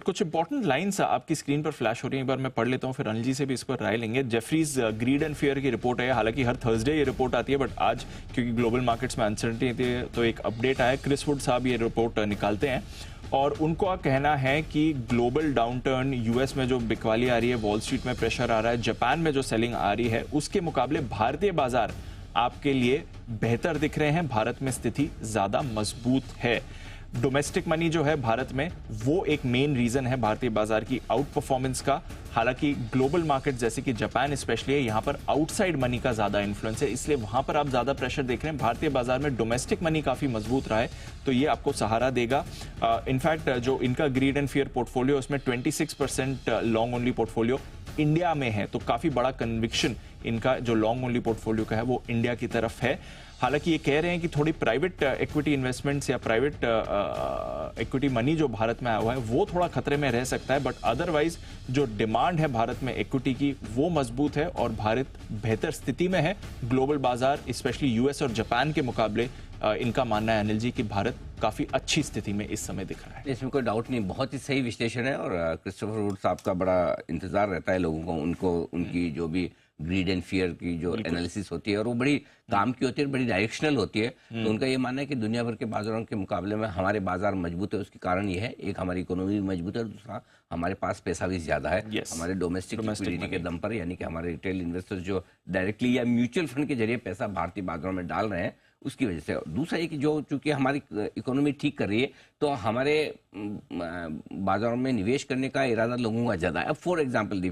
कुछ important lines आपकी screen पर फ्लैश हो रही हैं, एक बार मैं पढ़ लेता हूं, फिर अनिल जी से भी इस पर राय लेंगे। जेफरीज ग्रीड एंड फियर की रिपोर्ट है, हालांकि हर थर्सडे ये रिपोर्ट आती है, बट आज क्योंकि ग्लोबल मार्केट्स में अनसर्टेनिटी थी तो एक अपडेट आया। क्रिस वुड साहब ये रिपोर्ट निकालते हैं और उनका कहना है कि ग्लोबल डाउनटर्न, यूएस में जो बिकवाली आ रही है, वॉल स्ट्रीट में प्रेशर आ रहा है, जापान में जो सेलिंग आ रही है, उसके मुकाबले भारतीय बाजार आपके लिए बेहतर दिख रहे हैं। भारत में स्थिति ज्यादा मजबूत है। डोमेस्टिक मनी जो है भारत में, वो एक मेन रीजन है भारतीय बाजार की आउट परफॉर्मेंस का। हालांकि ग्लोबल मार्केट जैसे कि जापान स्पेशली है, यहां पर आउटसाइड मनी का ज्यादा इन्फ्लुएंस है, इसलिए वहां पर आप ज्यादा प्रेशर देख रहे हैं। भारतीय बाजार में डोमेस्टिक मनी काफी मजबूत रहा है, तो ये आपको सहारा देगा। इनफैक्ट जो इनका ग्रीड एंड फियर पोर्टफोलियो, उसमें 26% लॉन्ग ओनली पोर्टफोलियो इंडिया में है, तो काफी बड़ा कन्विक्शन इनका जो लॉन्ग ओनली पोर्टफोलियो का है वो इंडिया की तरफ है। हालांकि ये कह रहे हैं कि थोड़ी प्राइवेट इक्विटी इन्वेस्टमेंट्स या प्राइवेट इक्विटी मनी जो भारत में आया हुआ है वो थोड़ा खतरे में रह सकता है, बट अदरवाइज जो डिमांड है भारत में इक्विटी की वो मजबूत है और भारत बेहतर स्थिति में है। ग्लोबल बाजार स्पेशली यूएस और जापान के मुकाबले इनका मानना है अनिल जी कि भारत काफी अच्छी स्थिति में इस समय दिख रहा है। इसमें कोई डाउट नहीं, बहुत ही सही विश्लेषण है और क्रिस्टोफर वुड साहब का बड़ा इंतजार रहता है लोगों को, उनको उनकी जो भी ग्रीड एंड फियर की जो एनालिसिस होती है और वो बड़ी काम की होती है, बड़ी डायरेक्शनल होती है। तो उनका ये मानना है कि दुनिया भर के बाजारों के मुकाबले में हमारे बाजार मजबूत है। उसके कारण ये है, एक हमारी इकोनॉमी भी मजबूत है, दूसरा हमारे पास पैसा भी ज्यादा है हमारे डोमेस्टिक लिक्विडिटी के दम पर, यानी कि हमारे रिटेल इन्वेस्टर्स जो डायरेक्टली या म्यूचुअल फंड के जरिए पैसा भारतीय बाजारों में डाल रहे हैं उसकी वजह से। दूसरा ये कि जो चूंकि हमारी इकोनॉमी ठीक कर रही है तो हमारे बाजारों में निवेश करने का इरादा लोगों का ज्यादा है। अब फॉर एग्जांपल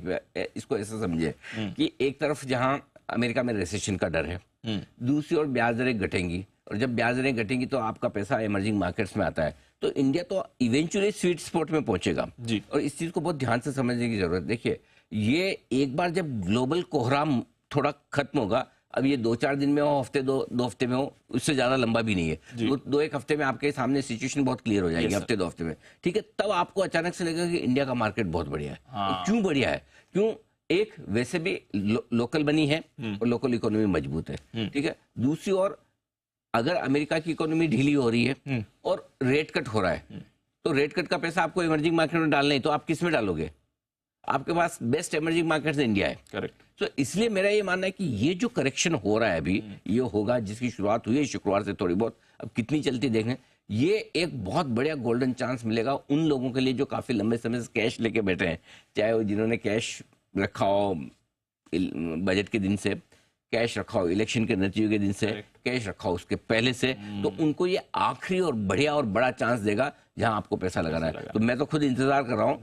इसको ऐसा समझे कि एक तरफ जहां अमेरिका में रिसेशन का डर है, दूसरी ओर ब्याज दरें घटेंगी, और जब ब्याज दरें घटेंगी तो आपका पैसा इमर्जिंग मार्केट्स में आता है, तो इंडिया तो इवेंचुअली स्वीट स्पॉट में पहुंचेगा जी। और इस चीज को बहुत ध्यान से समझने की जरूरत। देखिए, ये एक बार जब ग्लोबल कोहराम थोड़ा खत्म होगा, अब ये 2-4 दिन में हो, हफ्ते दो हफ्ते में हो, उससे ज्यादा लंबा भी नहीं है, दो एक हफ्ते में आपके सामने सिचुएशन बहुत क्लियर हो जाएगी, हफ्ते 2 हफ्ते में, ठीक है। तब आपको अचानक से लगेगा कि इंडिया का मार्केट बहुत बढ़िया है। तो क्यों बढ़िया है? क्यों? एक, वैसे भी लोकल बनी है और लोकल इकोनॉमी मजबूत है, ठीक है। दूसरी ओर अगर अमेरिका की इकोनॉमी ढीली हो रही है और रेट कट हो रहा है, तो रेट कट का पैसा आपको इमर्जिंग मार्केट में डालना है, तो आप किस में डालोगे? आपके पास बेस्ट इमर्जिंग मार्केट इंडिया है, करेक्ट। तो इसलिए मेरा ये मानना है कि ये जो करेक्शन हो रहा है अभी, ये होगा, जिसकी शुरुआत हुई है शुक्रवार से थोड़ी बहुत, अब कितनी चलती देखें, ये एक बहुत बढ़िया गोल्डन चांस मिलेगा उन लोगों के लिए जो काफी लंबे समय से कैश लेके बैठे हैं, चाहे वो जिन्होंने कैश रखा हो बजट के दिन से, कैश रखा हो इलेक्शन के नतीजों के दिन से, कैश रखा हो उसके पहले से, तो उनको ये आखिरी और बढ़िया और बड़ा चांस देगा जहां आपको पैसा लगाना है। तो मैं तो खुद इंतजार कर रहा हूं।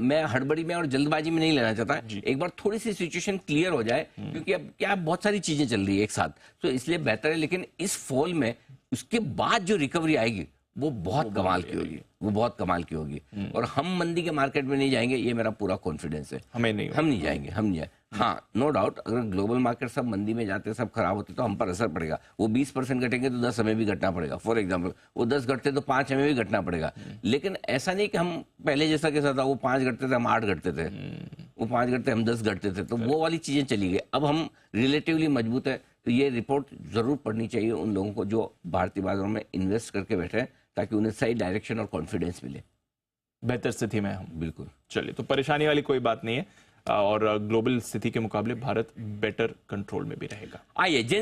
मैं हड़बड़ी में और जल्दबाजी में नहीं लेना चाहता, एक बार थोड़ी सी सिचुएशन क्लियर हो जाए, क्योंकि अब क्या बहुत सारी चीजें चल रही है एक साथ, तो इसलिए बेहतर है। लेकिन इस फॉल में उसके बाद जो रिकवरी आएगी वो बहुत कमाल की होगी, वो बहुत कमाल की होगी। और हम मंदी के मार्केट में नहीं जाएंगे, ये मेरा पूरा कॉन्फिडेंस है। हम नहीं जाएंगे। हाँ, नो डाउट, अगर ग्लोबल मार्केट सब मंदी में जाते, सब खराब होते, तो हम पर असर पड़ेगा। वो 20% घटेंगे तो 10 हमें भी घटना पड़ेगा, फॉर एग्जाम्पल। वो 10 घटते तो 5 हमें भी घटना पड़ेगा। लेकिन ऐसा नहीं कि हम पहले जैसा कैसा था, वो 5 घटते थे हम 8 घटते थे, वो 5 घटते हम 10 घटते थे, तो वो वाली चीजें चली गई। अब हम रिलेटिवली मजबूत है। तो ये रिपोर्ट जरूर पढ़नी चाहिए उन लोगों को जो भारतीय बाजारों में इन्वेस्ट करके बैठे हैं, ताकि उन्हें सही डायरेक्शन और कॉन्फिडेंस मिले, बेहतर स्थिति में हम। बिल्कुल। चलिए, तो परेशानी वाली कोई बात नहीं है और ग्लोबल स्थिति के मुकाबले भारत बेटर कंट्रोल में भी रहेगा। आइए